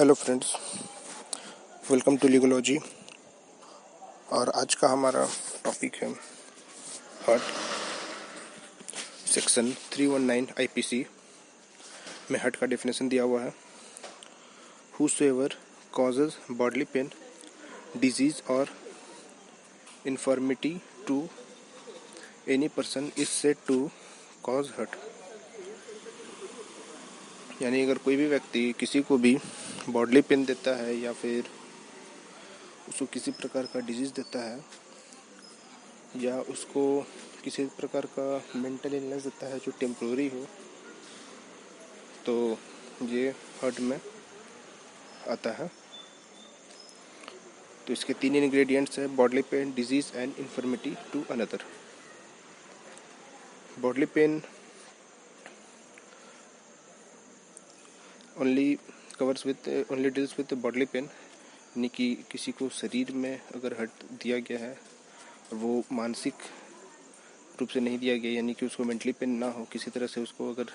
Hello friends, welcome to Legology. और आज का हमारा टॉपिक है हार्ट। सेक्शन 319 आईपीसी में हार्ट का डेफिनेशन दिया हुआ है। Whosoever causes bodily pain, disease और infirmity to any person is said to cause hurt. यानी अगर कोई भी व्यक्ति किसी को भी बॉडली पेन देता है या फिर उसको किसी प्रकार का डिजीज देता है या उसको किसी प्रकार का मेंटल इलनेस देता है जो टेम्प्रोरी हो, तो ये हार्ट में आता है। तो इसके तीन इंग्रेडिएंट्स हैं: bodily pain, disease and infirmity to another. Bodily pain only deals with bodily pain, यानी कि किसी को शरीर में अगर हार्ट दिया गया है और वो मानसिक रूप से नहीं दिया गया, यानी कि उसको मेंटली पेन ना हो, किसी तरह से उसको अगर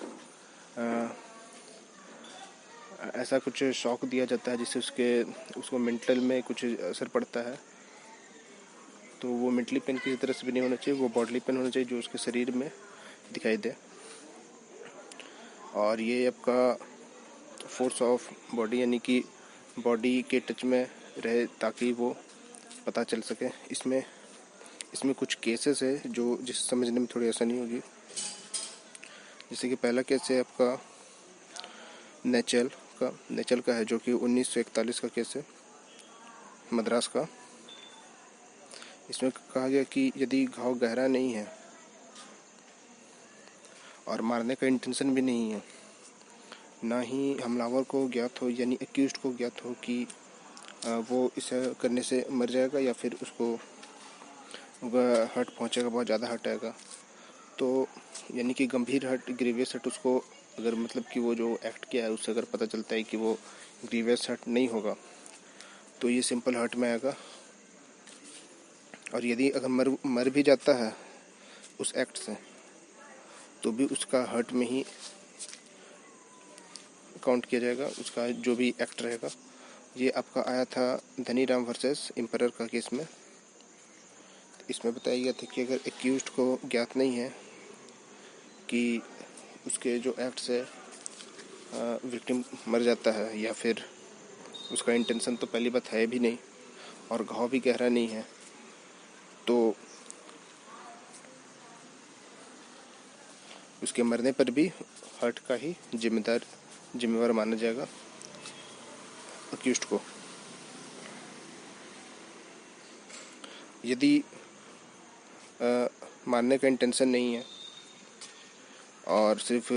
ऐसा कुछ शॉक दिया जाता है जिससे उसको मेंटल में कुछ असर पड़ता है, तो वो मेंटली पेन किसी तरह से भी नहीं होना चाहिए, वो बॉडली पेन होना चाहिए जो उसके शरीर में दिखाई दे। और ये आपका फोर्स ऑफ बॉडी, यानी कि बॉडी के टच में रहे ताकि वो पता चल सके। इसमें कुछ केसेस है जो जिस समझने में थोड़ी आसानी होगी। जैसे कि पहला केस है आपका नेचल का है, जो कि 1941 का केस है, मद्रास का। इसमें कहा गया कि यदि घाव गहरा नहीं है और मारने का इंटेंशन भी नहीं है, ना ही हमलावर को ज्ञात हो यानी एक्यूज्ड को ज्ञात हो कि वो इसे करने से मर जाएगा या फिर उसको हर्ट पहुंचेगा, बहुत ज़्यादा हर्ट आएगा, तो यानी कि गंभीर हर्ट, ग्रीवियस हर्ट, उसको अगर मतलब कि वो जो एक्ट किया है उससे अगर पता चलता है कि वो ग्रीवियस हर्ट नहीं होगा, तो ये सिंपल हर्ट में आएगा। और यदि अगर मर भी जाता है उस एक्ट से, तो भी उसका हर्ट में ही काउंट किया जाएगा, उसका जो भी एक्ट रहेगा। ये आपका आया था धनीराम वर्सेस एम्परर का केस में। इसमें बताया गया था कि अगर एक्यूज्ड को ज्ञात नहीं है कि उसके जो एक्ट से विक्टिम मर जाता है या फिर उसका इंटेंशन तो पहली बात है भी नहीं और घाव भी गहरा नहीं है, तो उसके मरने पर भी हर्ट का ही जिम्मेवार माना जाएगा अक्यूज्ड को। यदि मारने का इंटेंशन नहीं है और सिर्फ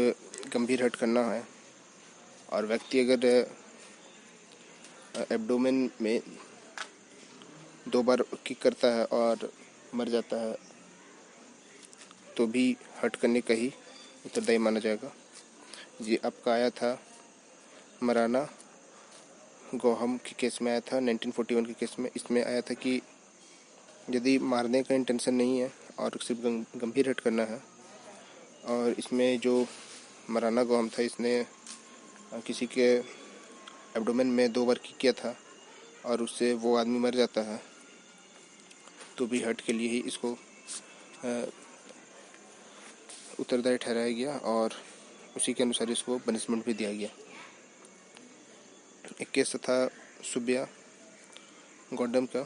गंभीर हर्ट करना है और व्यक्ति अगर एब्डोमेन में 2 बार किक करता है और मर जाता है, तो भी हर्ट करने का ही उत्तरदायी माना जाएगा। ये आपका आया था मराना गोहम के केस में, आया था 1941 के केस में। इसमें आया था कि यदि मारने का इंटेंशन नहीं है और सिर्फ गंभीर हर्ट करना है, और इसमें जो मराना गोहम था, इसने किसी के एब्डोमेन में 2 बार किक किया था और उससे वो आदमी मर जाता है, तो भी हर्ट के लिए ही इसको उत्तरदायी ठहराया गया और उसी के अनुसार इसको पनिशमेंट भी दिया गया। एक केस था सुबिया गॉडम का,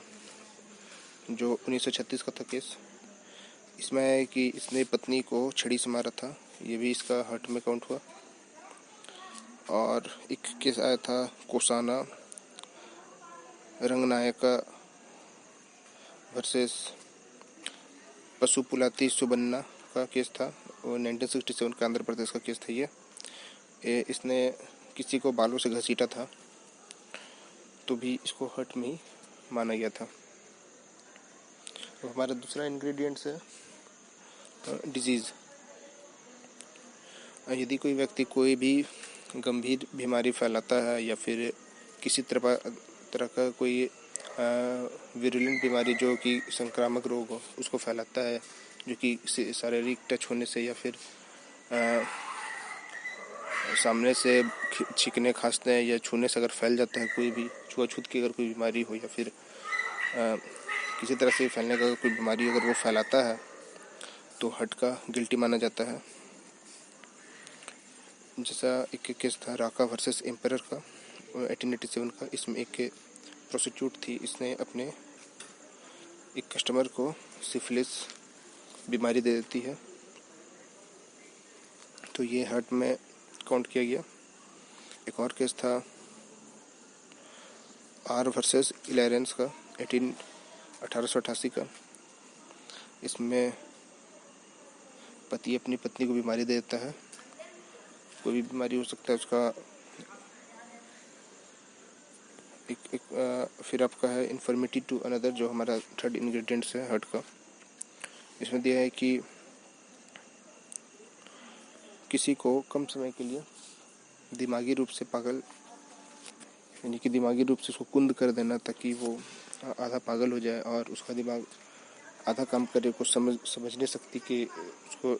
जो 1936 का था केस। इसमें है कि इसने पत्नी को छड़ी से मारा था, ये भी इसका हर्ट में काउंट हुआ। और एक केस आया था कोसाना रंगनायका वर्सेस पशुपुलाती सुबन्ना का केस था, वो 1967 का आंध्र प्रदेश का केस था। इसने किसी को बालों से घसीटा था, तो भी इसको हर्ट में ही माना गया था। तो हमारा दूसरा इंग्रेडिएंट्स है डिजीज़। यदि कोई व्यक्ति कोई भी गंभीर बीमारी फैलाता है या फिर किसी तरह का कोई विरुलेंट बीमारी जो कि संक्रामक रोग हो उसको फैलाता है, जो कि शारीरिक टच होने से या फिर सामने से छींकने खांसने या छूने से अगर फैल जाता है, कोई भी छुआछूत की अगर कोई बीमारी हो या फिर किसी तरह से फैलने का अगर कोई बीमारी अगर वो फैलाता है तो हर्ट का गिल्टी माना जाता है। जैसा एक केस था राका वर्सेस एम्परर का 1887 का। इसमें एक प्रोस्टिट्यूट थी, इसने अपने एक कस्टमर को सिफिलिस बीमारी दे देती है, तो ये हर्ट में काउंट किया गया। एक और केस था आर वर्सेस इलेरेंस का 1888 का। इसमें पति अपनी पत्नी को बीमारी दे देता है, कोई भी बीमारी हो सकता है उसका। फिर आपका है इन्फर्मिटी टू अनदर, जो हमारा थर्ड इंग्रेडिएंट्स है हर्ट का। इसमें दिया है कि किसी को कम समय के लिए दिमागी रूप से पागल, यानी कि दिमागी रूप से उसको कुंद कर देना ताकि वो आधा पागल हो जाए और उसका दिमाग आधा काम करे, को समझने शक्ति के, उसको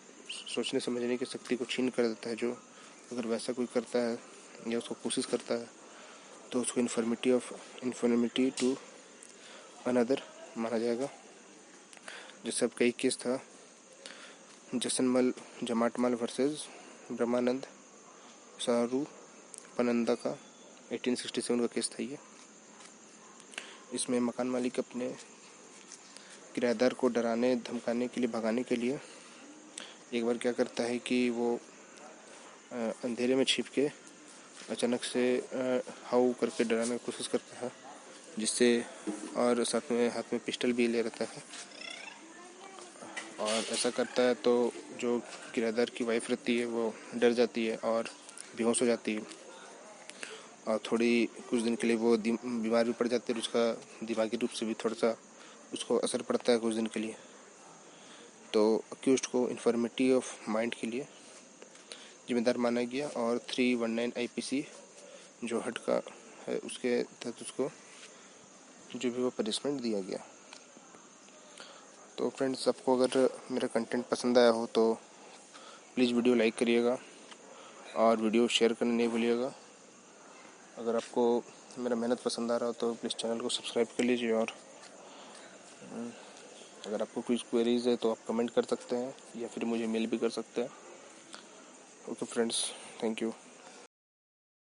सोचने समझने की शक्ति को छीन कर देता है। जो अगर वैसा कोई करता है या उसको कोशिश करता है तो उसको इन्फर्मिटी टू अनदर माना जाएगा। जैसे अब कई केस था जसनमल जमाटमल वर्सेस ब्रह्मानंद सारूपनंदा का 1867 का केस था ये। इसमें मकान मालिक अपने किराएदार को डराने धमकाने के लिए, भगाने के लिए एक बार क्या करता है कि वो अंधेरे में छिप के अचानक से हाउ करके डराने की कोशिश करता है, जिससे और साथ में हाथ में पिस्टल भी ले रहता है। और ऐसा करता है तो जो किराएदार की वाइफ रहती है वो डर जाती है और बेहोश हो जाती है, और कुछ दिन के लिए वो बीमार भी पड़ जाती है, और उसका दिमागी रूप से भी थोड़ा सा उसको असर पड़ता है कुछ दिन के लिए। तो अक्यूज्ड को इन्फर्मिटी ऑफ माइंड के लिए जिम्मेदार माना गया, और 319 IPC जो हर्ट का है उसके तहत उसको जो भी वो पनिशमेंट दिया गया। तो फ्रेंड्स, आपको अगर मेरा कंटेंट पसंद आया हो तो प्लीज़ वीडियो लाइक करिएगा और वीडियो शेयर करना नहीं भूलिएगा। अगर आपको मेरा मेहनत पसंद आ रहा हो तो प्लीज़ चैनल को सब्सक्राइब कर लीजिए, और अगर आपको कोई क्वेरीज है तो आप कमेंट कर सकते हैं या फिर मुझे मेल भी कर सकते हैं। Okay friends, thank you.